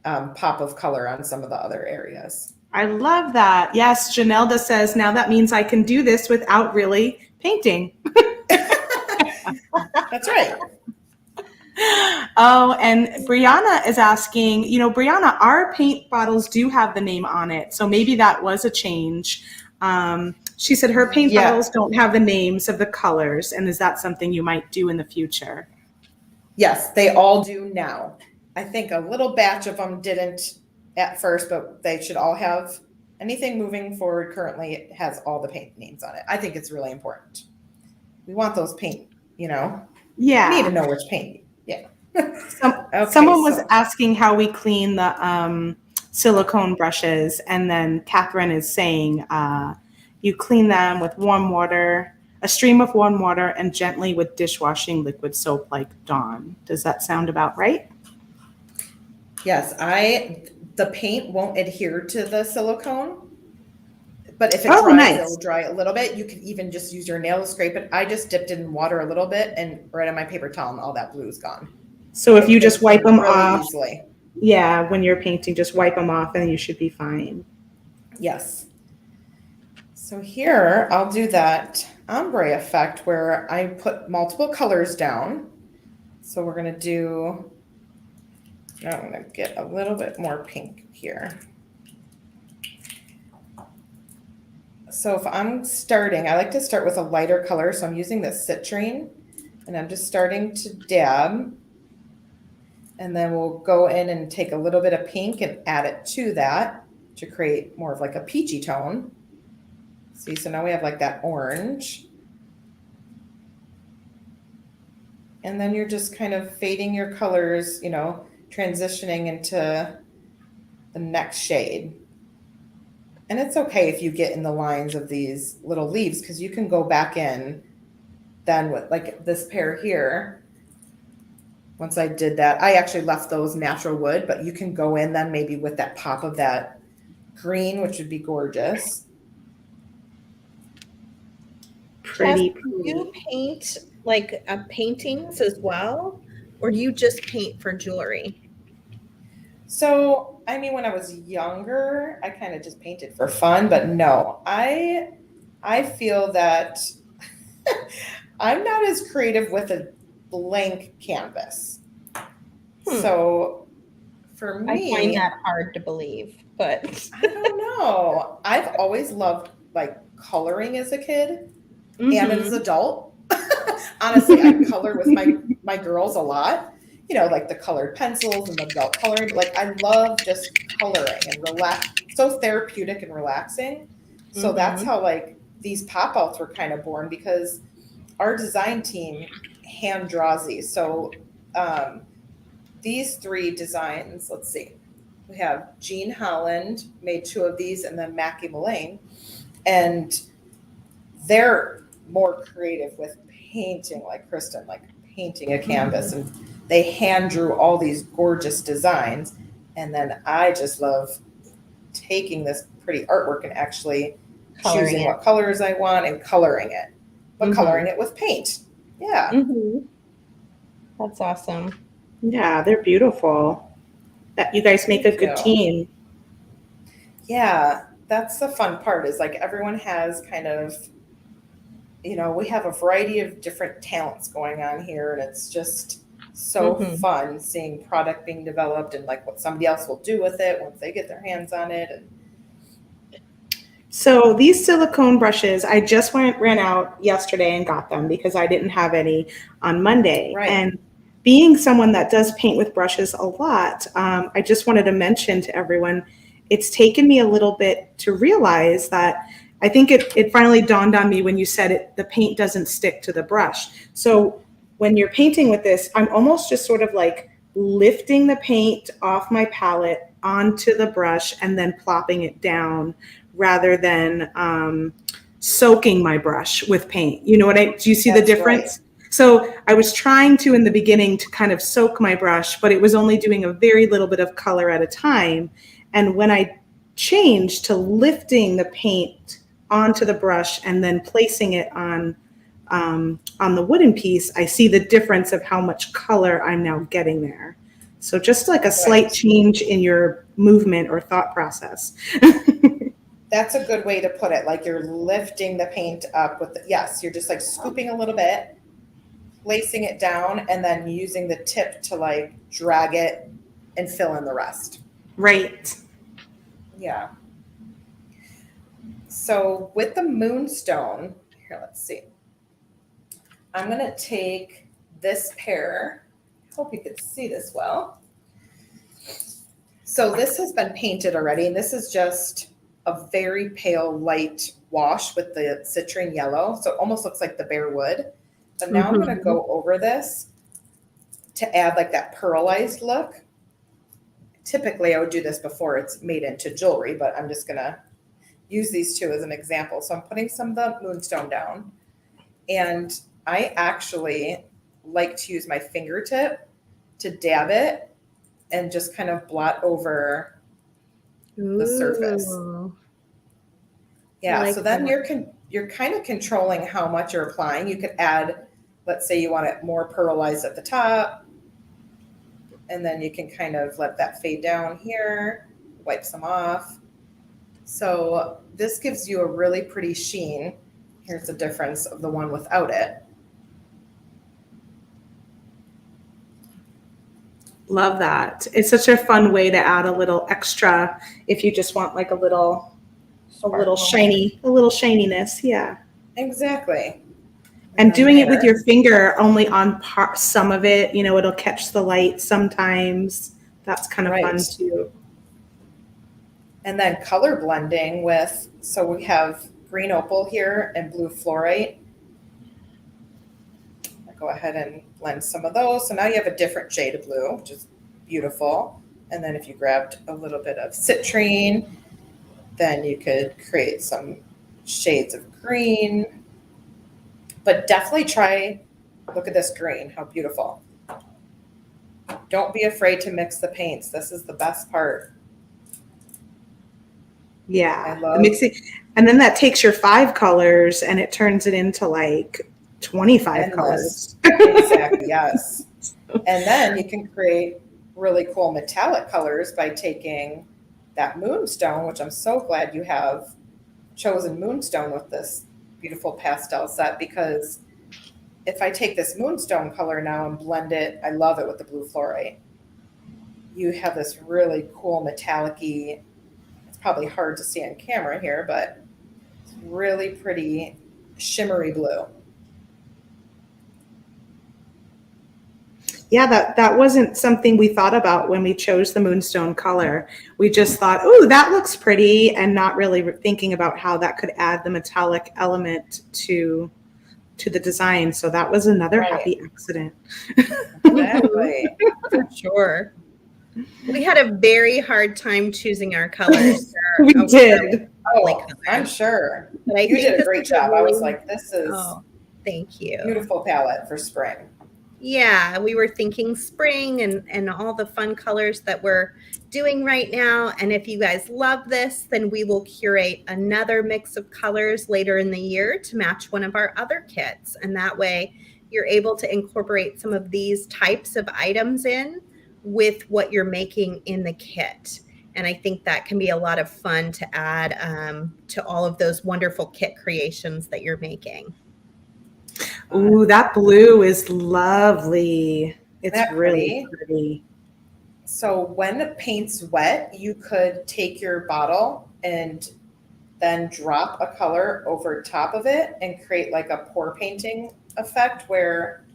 pop of color on some of the other areas. I love that. Yes, Janelda says, now that means I can do this without really painting. That's right. Oh, and Brianna is asking, Brianna, our paint bottles do have the name on it. So maybe that was a change. She said her paint Yeah. bottles don't have the names of the colors. And is that something you might do in the future? Yes, they all do now. I think a little batch of them didn't at first, but they should all have anything moving forward currently. It has all the paint names on it. I think it's really important. We want those paint, Yeah. We need to know which paint. Yeah. Someone was asking how we clean the silicone brushes, and then Catherine is saying you clean them with warm water, a stream of warm water, and gently with dishwashing liquid soap like Dawn. Does that sound about right? Yes, the paint won't adhere to the silicone, but if it Oh, dries, nice. it'll dry a little bit. You can even just use your nail to scrape it. I just dipped it in water a little bit and right on my paper towel, and all that blue is gone. So if you just wipe them really off, easily. yeah, when you're painting, just wipe them off and you should be fine. Yes. So here I'll do that ombre effect where I put multiple colors down. So we're going to do, now I'm going to get a little bit more pink here. So if I'm starting, I like to start with a lighter color. So I'm using this citrine and I'm just starting to dab. And then we'll go in and take a little bit of pink and add it to that to create more of like a peachy tone. See, so now we have like that orange. And then you're just kind of fading your colors, transitioning into the next shade. And it's okay if you get in the lines of these little leaves because you can go back in then with like this pair here. Once I did that, I actually left those natural wood, but you can go in then maybe with that pop of that green, which would be gorgeous. Pretty. Do you paint like paintings as well, or do you just paint for jewelry? So, I mean, when I was younger, I kind of just painted for fun, but no, I feel that I'm not as creative with a blank canvas. So for me, I find that hard to believe, but I don't know. I've always loved like coloring as a kid and as an adult. Honestly, I color with my girls a lot. Like the colored pencils and the adult coloring. Like I love just coloring and relax. So therapeutic and relaxing. So that's how like these pop outs were kind of born because our design team hand draws these. So these three designs, let's see. We have Jean Holland made 2 of these and then Mackie Mullane. And they're more creative with painting like Kristen, like painting a canvas. And they hand drew all these gorgeous designs. And then I just love taking this pretty artwork and actually choosing what colors I want and coloring it, but coloring it with paint. Yeah. That's awesome. Yeah, they're beautiful. That you guys make a Thank good you. team. Yeah, that's the fun part is like everyone has kind of, we have a variety of different talents going on here, and it's just so Mhm. fun seeing product being developed and like what somebody else will do with it once they get their hands on it. And So these silicone brushes, I just ran out yesterday and got them because I didn't have any on Monday. right. And being someone that does paint with brushes a lot, I just wanted to mention to everyone, it's taken me a little bit to realize that I think it finally dawned on me when you said it, the paint doesn't stick to the brush. So when you're painting with this, I'm almost just sort of like lifting the paint off my palette onto the brush and then plopping it down rather than soaking my brush with paint. You know what do you see the That's right. difference? So I was trying to, in the beginning, to kind of soak my brush, but it was only doing a very little bit of color at a time. And when I changed to lifting the paint onto the brush and then placing it on the wooden piece, I see the difference of how much color I'm now getting there. So just like a slight Right. change in your movement or thought process. That's a good way to put it. Like you're lifting the paint up with yes, you're just like scooping a little bit, placing it down, and then using the tip to like drag it and fill in the rest. Right. Yeah. So with the moonstone, here, let's see. I'm going to take this pair. Hope you could see this well. So this has been painted already, and this is just a very pale light wash with the citrine yellow. So it almost looks like the bare wood. But now I'm going to go over this to add like that pearlized look. Typically, I would do this before it's made into jewelry, but I'm just going to use these two as an example. So I'm putting some of the moonstone down, and I actually like to use my fingertip to dab it and just kind of blot over the surface. Ooh. Yeah, Like so then that. you're kind of controlling how much you're applying. You could add, let's say you want it more pearlized at the top, and then you can kind of let that fade down here, wipe some off. So this gives you a really pretty sheen. Here's the difference of the one without it. Love that. It's such a fun way to add a little extra if you just want like a little shininess. Yeah. Exactly. And doing it with there, your finger only on some of it, it'll catch the light sometimes. That's kind of fun right. too. And then color blending with, so we have green opal here and blue fluorite. I'll go ahead and blend some of those. So now you have a different shade of blue, which is beautiful. And then if you grabbed a little bit of citrine, then you could create some shades of green. But definitely try, look at this green, how beautiful. Don't be afraid to mix the paints. This is the best part. Yeah. I love mixing. And then that takes your 5 colors and it turns it into like 25 endless. colors. Exactly, yes. And then you can create really cool metallic colors by taking that moonstone, which I'm so glad you have chosen moonstone with this beautiful pastel set, because if I take this moonstone color now and blend it, I love it with the blue fluorite. You have this really cool metallic-y, it's probably hard to see on camera here, but it's really pretty shimmery blue. Yeah, that wasn't something we thought about when we chose the moonstone color. We just thought, oh, that looks pretty, and not really thinking about how that could add the metallic element to the design. So that was another happy accident. Exactly. For sure. We had a very hard time choosing our colors. We did. Oh, I'm sure. But I You think did a great job. I was like, this is thank you. Beautiful palette for spring. Yeah, we were thinking spring and all the fun colors that we're doing right now. And if you guys love this, then we will curate another mix of colors later in the year to match one of our other kits. And that way you're able to incorporate some of these types of items in with what you're making in the kit. And I think that can be a lot of fun to add to all of those wonderful kit creations that you're making. Ooh, that blue is lovely. It's Isn't that really pretty? pretty. So when the paint's wet, you could take your bottle and then drop a color over top of it and create like a pour painting effect where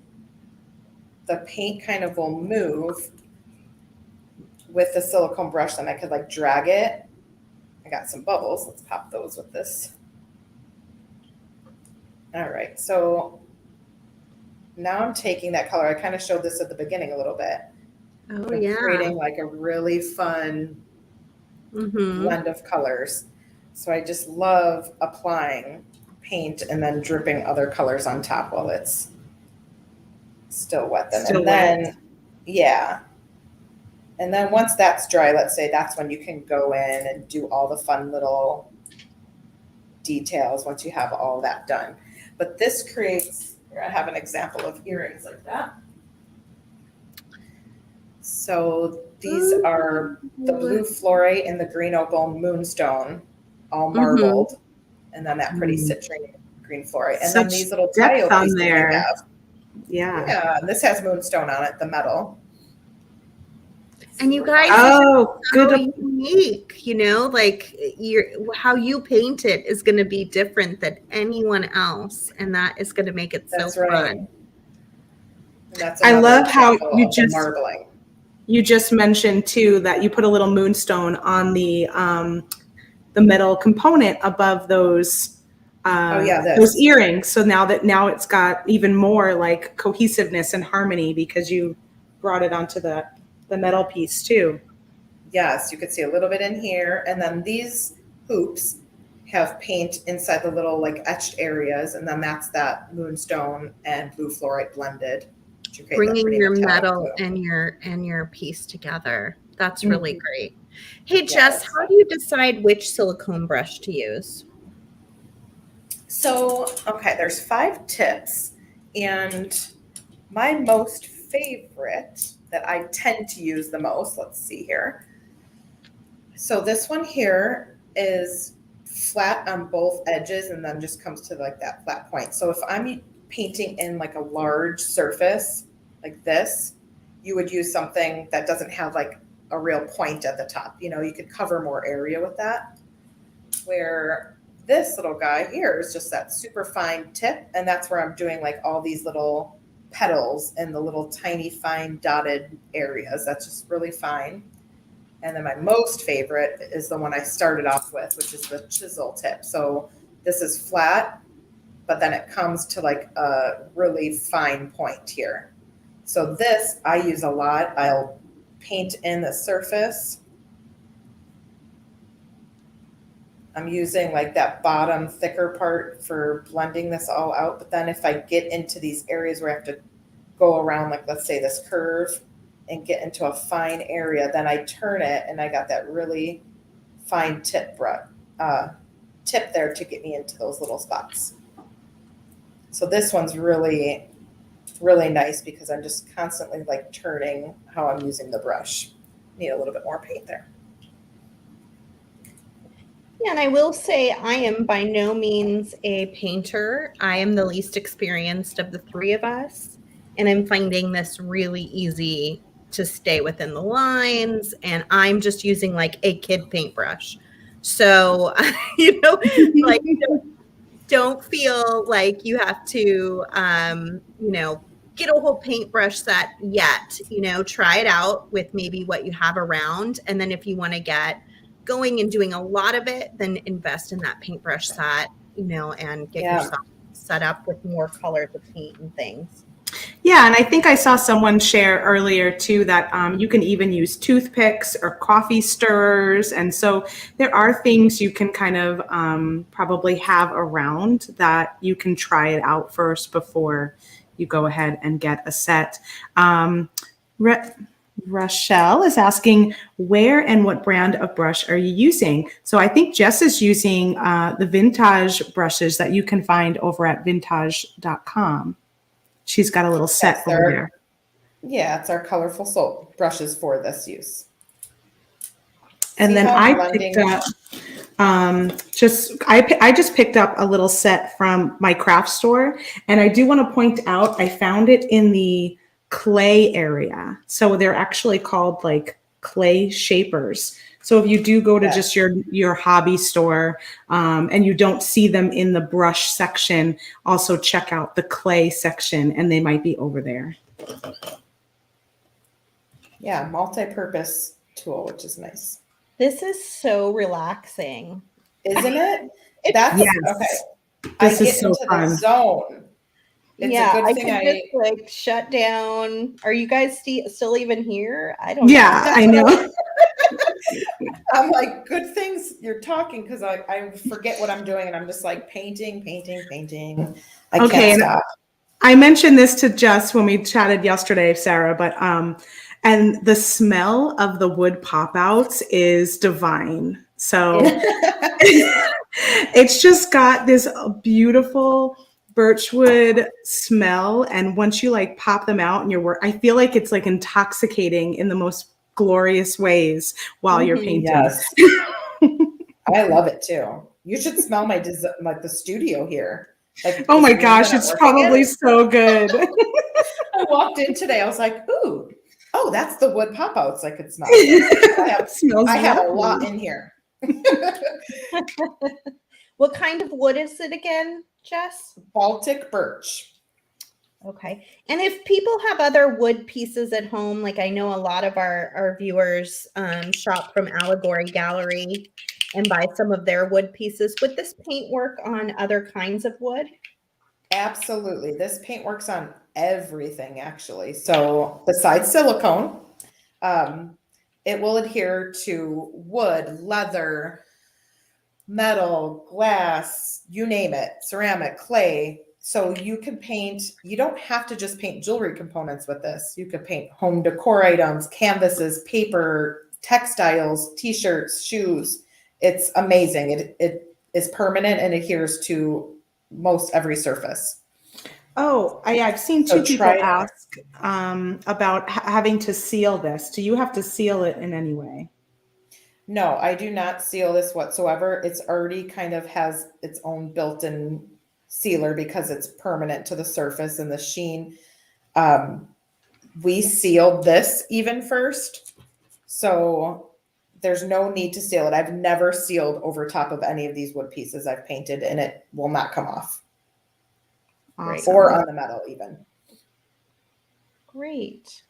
the paint kind of will move with the silicone brush. Then I could like drag it. I got some bubbles. Let's pop those with this. All right, so now I'm taking that color. I kind of showed this at the beginning a little bit. Oh, I'm yeah. creating like a really fun blend of colors. So I just love applying paint and then dripping other colors on top while it's still wet. Yeah. And then once that's dry, let's say that's when you can go in and do all the fun little details once you have all that done. But this creates, here I have an example of earrings like that. So these are the blue fluorite and the green opal moonstone, all marbled, and then that pretty citrine green fluorite. And then these little tile pieces we have. Yeah, this has moonstone on it, the metal. And you guys, good, unique. You know, like how you paint it is going to be different than anyone else, and that is going to make it so fun. I love how you just marbling. You just mentioned too that you put a little moonstone on the metal component above those those earrings. So now it's got even more like cohesiveness and harmony because you brought it onto the metal piece too. Yes, you could see a little bit in here, and then these hoops have paint inside the little like etched areas, and then that's that moonstone and blue fluorite blended. Bringing your metal and your piece together. That's really great. Hey, Jess, how do you decide which silicone brush to use? So, okay, there's 5 tips, and my most favorite that I tend to use the most, let's see here. So this one here is flat on both edges and then just comes to like that flat point. So if I'm painting in like a large surface like this, you would use something that doesn't have like a real point at the top. You know, you could cover more area with that. Where this little guy here is just that super fine tip, and that's where I'm doing like all these little petals and the little tiny fine dotted areas. That's just really fine. And then my most favorite is the one I started off with, which is the chisel tip. So this is flat, but then it comes to like a really fine point here. So this I use a lot. I'll paint in the surface. I'm using like that bottom thicker part for blending this all out. But then if I get into these areas where I have to go around, like let's say this curve and get into a fine area, then I turn it and I got that really fine tip there to get me into those little spots. So this one's really, really nice because I'm just constantly like turning how I'm using the brush. Need a little bit more paint there. Yeah, and I will say I am by no means a painter. I am the least experienced of the 3 of us, and I'm finding this really easy to stay within the lines, and I'm just using like a kid paintbrush. So, you know, like don't feel like you have to, you know, get a whole paintbrush set yet. You know, try it out with maybe what you have around, and then if you want to get going and doing a lot of it, then invest in that paintbrush set, you know, and get yourself set up with more colors of paint and things. Yeah, and I think I saw someone share earlier too that you can even use toothpicks or coffee stirrers. And so there are things you can kind of probably have around that you can try it out first before you go ahead and get a set. Rochelle is asking, where and what brand of brush are you using? So I think Jess is using the vintage brushes that you can find over at vintage.com. she's got a little set Yes, over they're- there. Yeah, it's our colorful soap brushes for this use. And See then how I blending- picked up I just picked up a little set from my craft store, and I do want to point out I found it in the clay area. So they're actually called like clay shapers. So if you do go to just your hobby store and you don't see them in the brush section, also check out the clay section, and they might be over there. Yeah, multi-purpose tool, which is nice. This is so relaxing. Isn't it? That's Yes. okay. This I is get so into fun. the zone. It's a good thing could just like shut down. Are you guys still even here? I don't Yeah, know. I know. I'm like, good things you're talking, because I forget what I'm doing and I'm just like painting. I Okay, can't and stop. I mentioned this to Jess when we chatted yesterday, Sarah, but and the smell of the wood pop outs is divine. So it's just got this beautiful birchwood smell, and once you like pop them out and you're I feel like it's like intoxicating in the most glorious ways while you're painting. Yes. I love it too. You should smell my like the studio here. Like, oh my this room gosh, that I'm it's working probably in. so good. I walked in today. I was like, ooh, oh, that's the wood pop outs I could smell. I have a lot in here. What kind of wood is it again, Jess? Baltic birch. Okay. And if people have other wood pieces at home, like I know a lot of our viewers shop from Allegory Gallery and buy some of their wood pieces, would this paint work on other kinds of wood? Absolutely. This paint works on everything, actually. So besides silicone, it will adhere to wood, leather, metal, glass, you name it, ceramic, clay. So you can paint, you don't have to just paint jewelry components with this. You could paint home decor items, canvases, paper, textiles, t-shirts, shoes. It's amazing. It is permanent and adheres to most every surface. Oh, I've seen So two people try it. ask about having to seal this. Do you have to seal it in any way? No, I do not seal this whatsoever. It's already kind of has its own built-in sealer because it's permanent to the surface and the sheen. We sealed this even first, so there's no need to seal it. I've never sealed over top of any of these wood pieces I've painted, and it will not come off. Awesome. Or on the metal even. Great.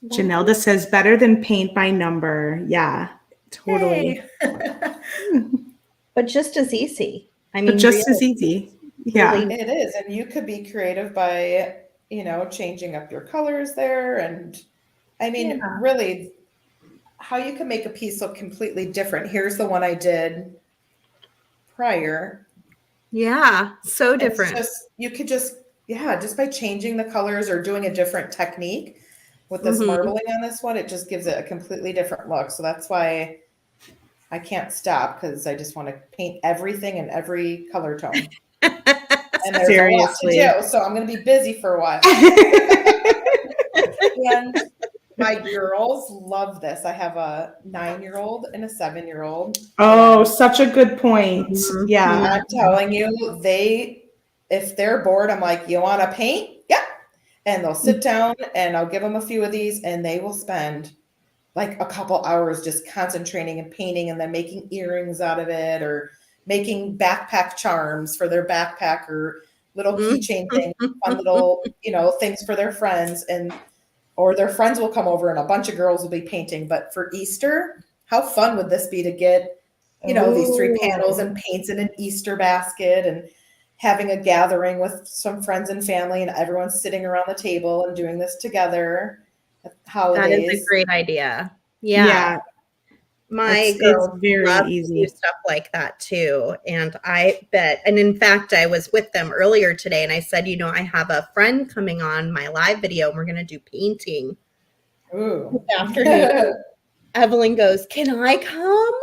Janelda says better than paint by number. Yeah, totally. But just as easy. I mean, But just as really, easy. Yeah. really- It is, and you could be creative by, changing up your colors there. And I mean, Yeah. really, how you can make a piece look completely different. Here's the one I did prior. Yeah, so It's different. you could just by changing the colors or doing a different technique with this Mhm. marbling on this one, it just gives it a completely different look. So that's why I can't stop, because I just want to paint everything in every color tone. And there's Seriously. a lot to do, so I'm going to be busy for a while. And my girls love this. I have a 9-year-old and a 7-year-old. Oh, And such a good point. Mhm. Yeah. I'm telling you, if they're bored, I'm like, you want to paint? Yep. And they'll sit down and I'll give them a few of these and they will spend like a couple hours just concentrating and painting and then making earrings out of it or making backpack charms for their backpack or little keychain things, fun little, things for their friends, or their friends will come over and a bunch of girls will be painting. But for Easter, how fun would this be to get, these 3 panels and paints in an Easter basket and having a gathering with some friends and family and everyone's sitting around the table and doing this together at holidays. That is a great idea. Yeah. Yeah. My It's girls very love to easy. do stuff like that too. And I bet, and in fact, I was with them earlier today and I said, I have a friend coming on my live video and we're going to do painting Ooh. this afternoon. Evelyn goes, can I come?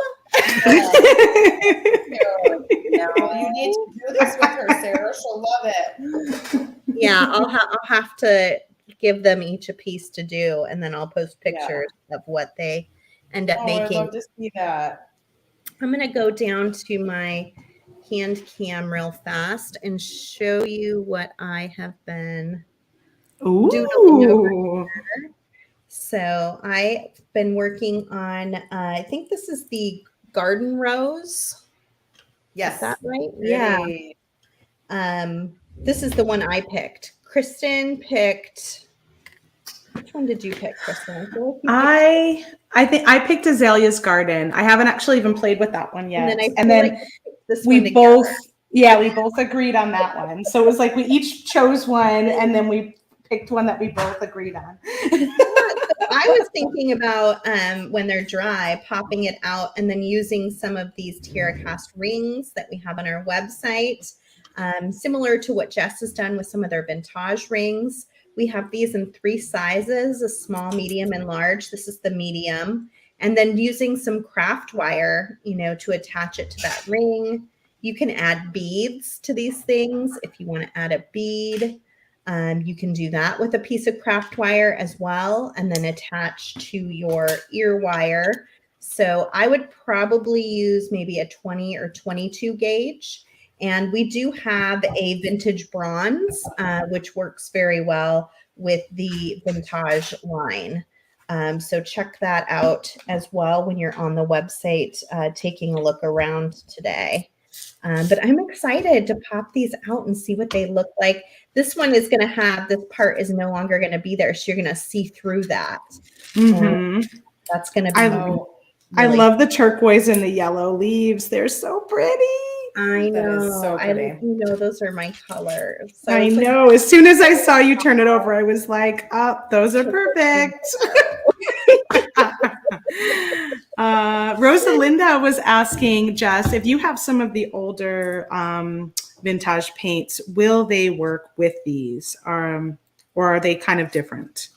No, you need to do this with her, Sarah. She'll love it. Yeah, I'll have to give them each a piece to do, and then I'll post Yeah. pictures of what they end up Oh, I'd making. love to see that. I'm going to go down to my hand cam real fast and show you what I have been doodling over. Ooh. So I've been working on, I think this is the garden rose. Yes. Is that right? Yeah. Really. This is the one I picked. Kristen picked. Which one did you pick, Kristen? I feel like you picked, I think I picked Azalea's Garden. I haven't actually even played with that one and yet. then I And feel then like we picked this one we together. both, yeah, we both agreed on that one. So it was like we each chose one and then we picked one that we both agreed on. I was thinking about when they're dry, popping it out and then using some of these Tiara cast rings that we have on our website, similar to what Jess has done with some of their vintage rings. We have these in 3 sizes, a small, medium, and large. This is the medium. And then using some craft wire, to attach it to that ring. You can add beads to these things if you want to add a bead. You can do that with a piece of craft wire as well, and then attach to your ear wire. So I would probably use maybe a 20 or 22 gauge. And we do have a vintage bronze, which works very well with the vintage line. So check that out as well when you're on the website taking a look around today. But I'm excited to pop these out and see what they look like. This one is going to have, this part is no longer going to be there. So you're going to see through that. That's going to be I love the turquoise and the yellow leaves. They're so pretty. I know. That is so pretty. Those are my colors. So I know. As soon as I saw you turn it over, I was like, oh, those are perfect. Rosalinda was asking, Jess, if you have some of the older vintage paints, will they work with these? Or are they kind of different?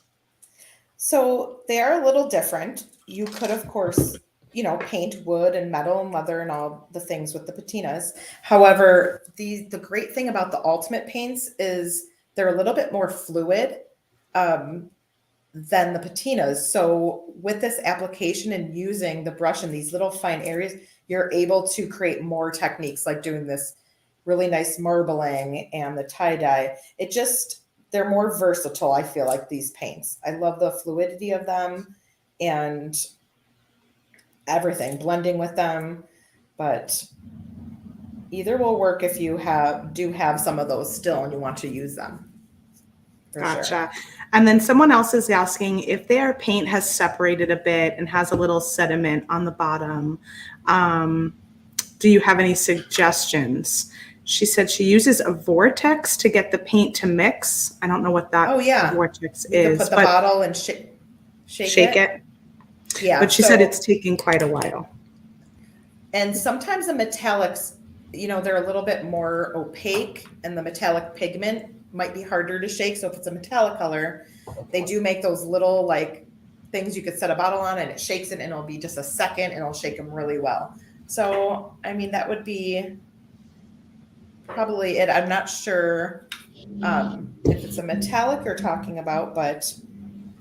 So they are a little different. You could, of course, paint wood and metal and leather and all the things with the patinas. However, the great thing about the ultimate paints is they're a little bit more fluid than the patinas. So with this application and using the brush in these little fine areas, you're able to create more techniques like doing this really nice marbling and the tie-dye. They're more versatile, I feel like, these paints. I love the fluidity of them and everything, blending with them, but either will work if you do have some of those still and you want to use them. Gotcha. Sure. And then someone else is asking if their paint has separated a bit and has a little sediment on the bottom. Do you have any suggestions? She said she uses a vortex to get the paint to mix. I don't know what that vortex you is. Can put the bottle and shake it. Yeah. But she said it's taking quite a while. And sometimes the metallics, they're a little bit more opaque and the metallic pigment might be harder to shake. So if it's a metallic color, they do make those little things you could set a bottle on and it shakes it and it'll be just a second and it'll shake them really well. So, that would be probably it. I'm not sure if it's a metallic you're talking about, but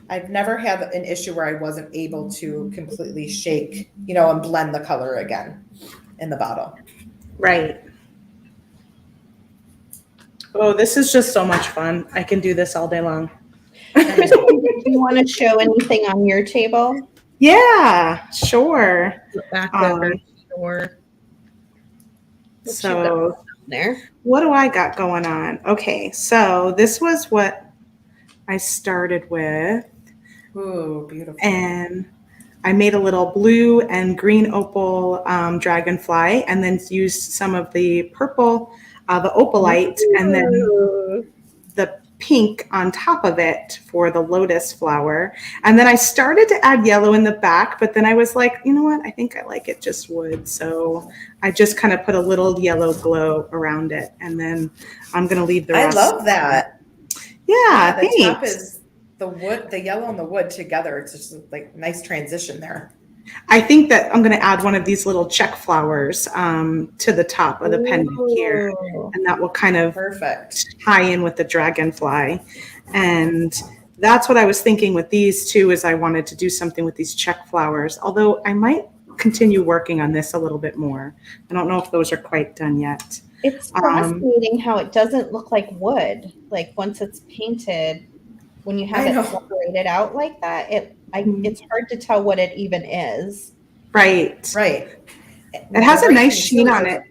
I've never had an issue where I wasn't able to completely shake, and blend the color again in the bottle. Right. Oh, this is just so much fun. I can do this all day long. Kristen, do you want to show anything on your table? Yeah, sure. Back over. Sure. So there. What do I got going on? Okay, so this was what I started with. Ooh, beautiful. And I made a little blue and green opal dragonfly and then used some of the purple, the opalite, and then the pink on top of it for the lotus flower. And then I started to add yellow in the back, but then I was like, you know what? I think I like it just wood. So I just kind of put a little yellow glow around it. And then I'm going to leave the rest. I love that. Yeah, the top is the wood, the yellow and the wood together. It's just like nice transition there. I think that I'm going to add one of these little check flowers to the top of the pendant here. Ooh. And that will kind of Perfect. tie in with the dragonfly. And that's what I was thinking with these too, is I wanted to do something with these check flowers, although I might continue working on this a little bit more. I don't know if those are quite done yet. It's fascinating how it doesn't look like wood. Like once it's painted, when you have I it know. separated out like that, it's hard to tell what it even is. Right. Right. It has a The nice great thing, sheen too, is on it,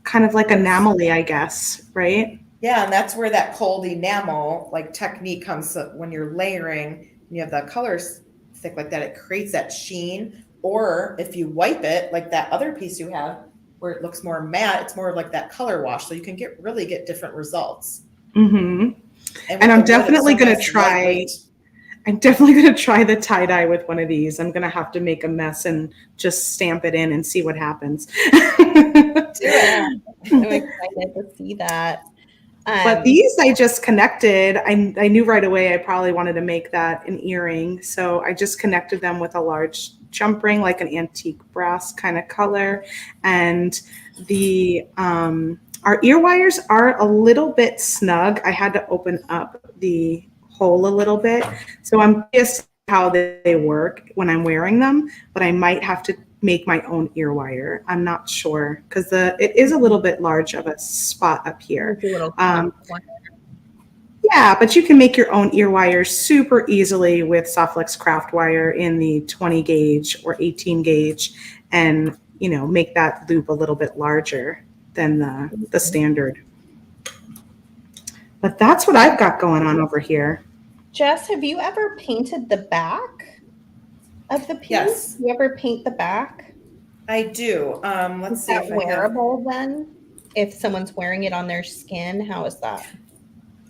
kind of like enamel-y, I guess, right? Yeah, and that's where that cold enamel like technique comes when you're layering and you have the colors thick like that, it creates that sheen. Or if you wipe it like that other piece you have where it looks more matte, it's more of like that color wash. So you can really get different results. Mm-hmm. And with I'm the wood, definitely it's so going to nice and try. lightweight. I'm definitely going to try the tie-dye with one of these. I'm going to have to make a mess and just stamp it in and see what happens. Do it. I'm excited to see that. But these I just connected. I knew right away I probably wanted to make that an earring. So I just connected them with a large jump ring, like an antique brass kind of color. And the our ear wires are a little bit snug. I had to open up the hole a little bit. So I'm curious how they work when I'm wearing them, but I might have to make my own ear wire. I'm not sure because it is a little bit large of a spot up here. Yeah, but you can make your own ear wire super easily with Softflex craft wire in the 20 gauge or 18 gauge and, make that loop a little bit larger than the standard. But that's what I've got going on over here. Jess, have you ever painted the back of the piece? Yes. You ever paint the back? I do. Let's see if if I wearable then? If someone's wearing it on their skin, how is that?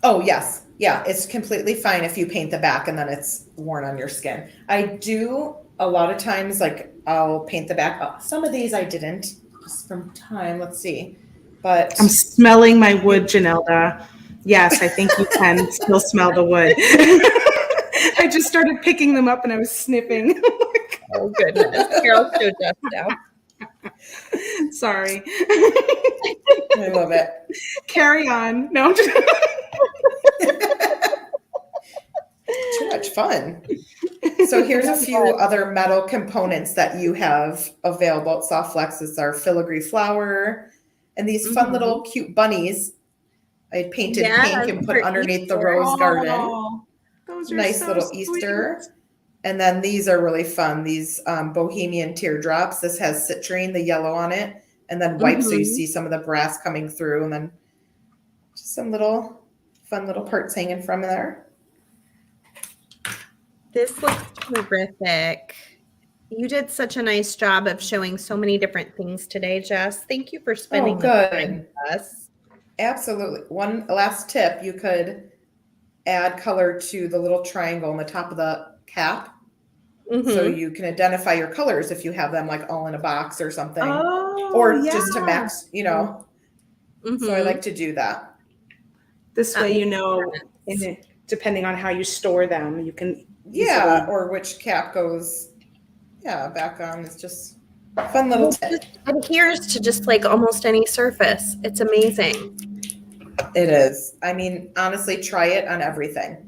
Oh, yes. Yeah, it's completely fine if you paint the back and then it's worn on your skin. I do a lot of times, like I'll paint the back. Oh, some of these I didn't, just from time. Let's see. But I'm smelling my wood, Janelda. Yes, I think you can still smell the wood. I just started picking them up and I was sniffing. Oh, goodness. Here, I'll show Jess now. Sorry. I love it. Carry on. No, I'm just... Too much fun. So here's a few other metal components that you have available at Softflex. It's our filigree flower and these fun little cute bunnies. I painted pink and put underneath the rose garden. Those are nice so little sweet. Easter. And then these are really fun. These bohemian teardrops. This has citrine, the yellow on it, and then white, so you see some of the brass coming through, and then just some little fun little parts hanging from there. This looks terrific. You did such a nice job of showing so many different things today, Jess. Thank you for spending the time with us. Absolutely. One last tip, you could add color to the little triangle on the top of the cap. So you can identify your colors if you have them like all in a box or something. Or just to match, So I like to do that. This way, depending on how you store them, you can or which cap goes back on. It's just a fun little tip. It adheres to just like almost any surface. It's amazing. It is. I mean, honestly, try it on everything.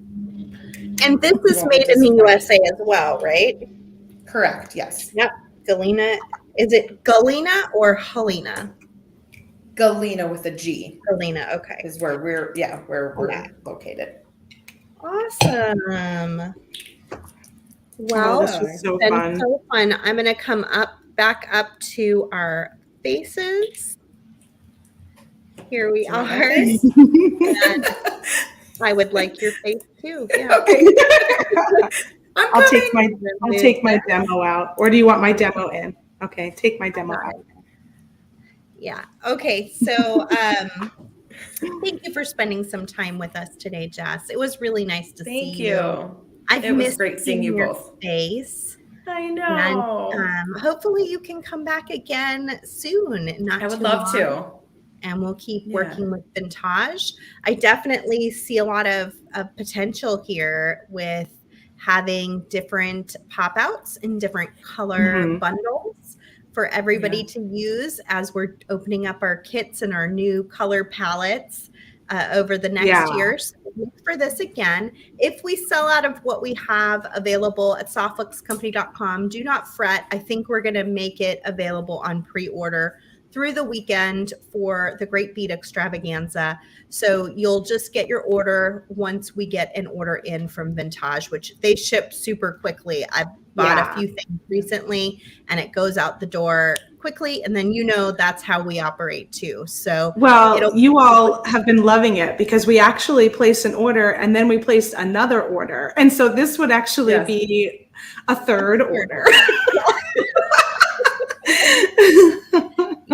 And this is made in the USA as well, right? Correct. Yes. Yep. Galena. Is it Galena or Helena? Galena with a G. Galena. Okay. Is where we're located. Awesome. Well, this was so been fun. So fun. I'm going to come back up to our faces. Here we are. And I would like your face too. Yeah. Okay. I'll take my demo out. Or do you want my demo in? Okay, take my demo out. Yeah. Okay. So thank you for spending some time with us today, Jess. It was really nice to see you. It was great seeing you both. Face. I know. And hopefully you can come back again soon. I would love to. And we'll keep working with Vintaj. I definitely see a lot of potential here with having different pop outs in different color bundles for everybody to use as we're opening up our kits and our new color palettes over the next year. So look for this again. If we sell out of what we have available at softluxcompany.com, do not fret. I think we're going to make it available on pre-order through the weekend for the Great Bead Extravaganza. So you'll just get your order once we get an order in from Vintaj, which they ship super quickly. I've bought a few things recently and it goes out the door quickly. And then, that's how we operate too. So you all have been loving it because we actually placed an order and then we placed another order. And so this would actually be a third order.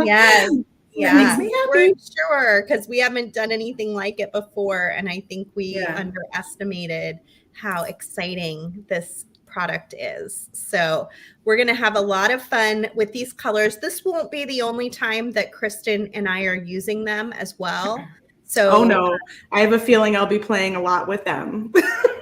Yes. Yeah. Makes me happy. We're sure because we haven't done anything like it before. And I think we underestimated how exciting this product is. So we're going to have a lot of fun with these colors. This won't be the only time that Kristen and I are using them as well. So no, I have a feeling I'll be playing a lot with them.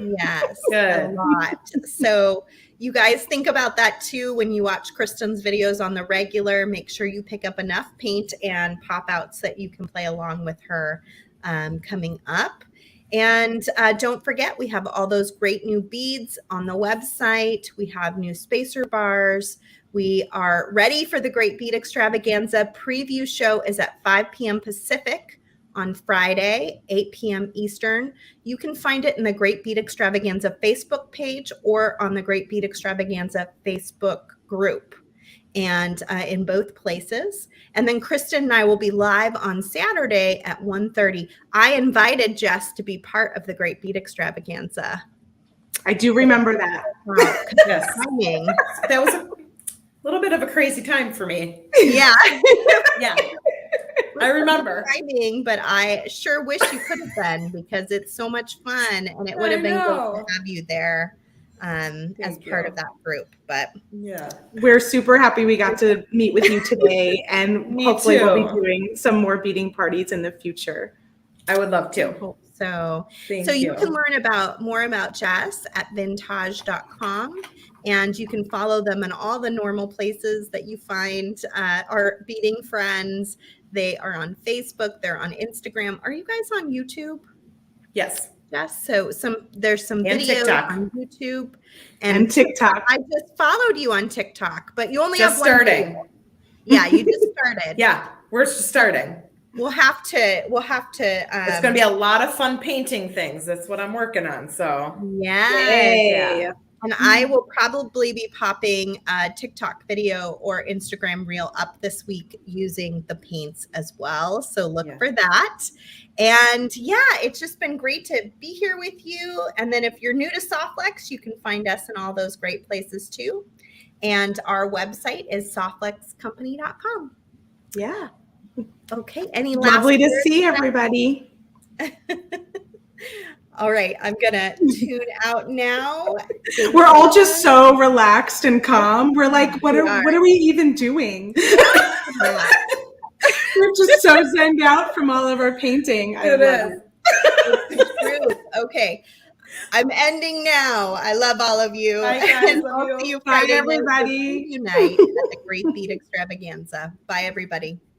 Yes, a lot. So you guys think about that too when you watch Kristen's videos on the regular. Make sure you pick up enough paint and pop outs that you can play along with her coming up. And don't forget, we have all those great new beads on the website. We have new spacer bars. We are ready for the Great Bead Extravaganza. Preview show is at 5 p.m. Pacific on Friday, 8 p.m. Eastern. You can find it in the Great Bead Extravaganza Facebook page or on the Great Bead Extravaganza Facebook group, and in both places. And then Kristen and I will be live on Saturday at 1:30. I invited Jess to be part of the Great Bead Extravaganza. I do remember that. Yes. That was a little bit of a crazy time for me. Yeah. Yeah. I remember. Timing, but I sure wish you could have been because it's so much fun and it would have been great to have you there as part of that group. But we're super happy we got to meet with you today, and hopefully we'll be doing some more beading parties in the future. I would love to. So Thank you. You can learn more about Jess at vintaj.com, and you can follow them in all the normal places that you find our beading friends. They are on Facebook. They're on Instagram. Are you guys on YouTube? Yes. Yes. So there's some videos TikTok. on YouTube and TikTok. I just followed you on TikTok, but you only just have one starting. video. Yeah, you just started. Yeah, we're just starting. We'll have to. It's going to be a lot of fun painting things. That's what I'm working on. So yeah. And I will probably be popping a TikTok video or Instagram reel up this week using the paints as well. So look for that. And it's just been great to be here with you. And then if you're new to Softluxe, you can find us in all those great places too. And our website is softluxcompany.com. Yeah. Okay. Any last Lovely to words? see everybody. All right, I'm gonna tune out now. We're all just so relaxed and calm. We're like, what are we even doing? We're just so zenned out from all of our painting. I love it. It's true. Okay, I'm ending now. I love all of you. Bye, guys. I'll see you Bye, Friday everybody. Unite at the Great Bead Extravaganza. Bye, everybody.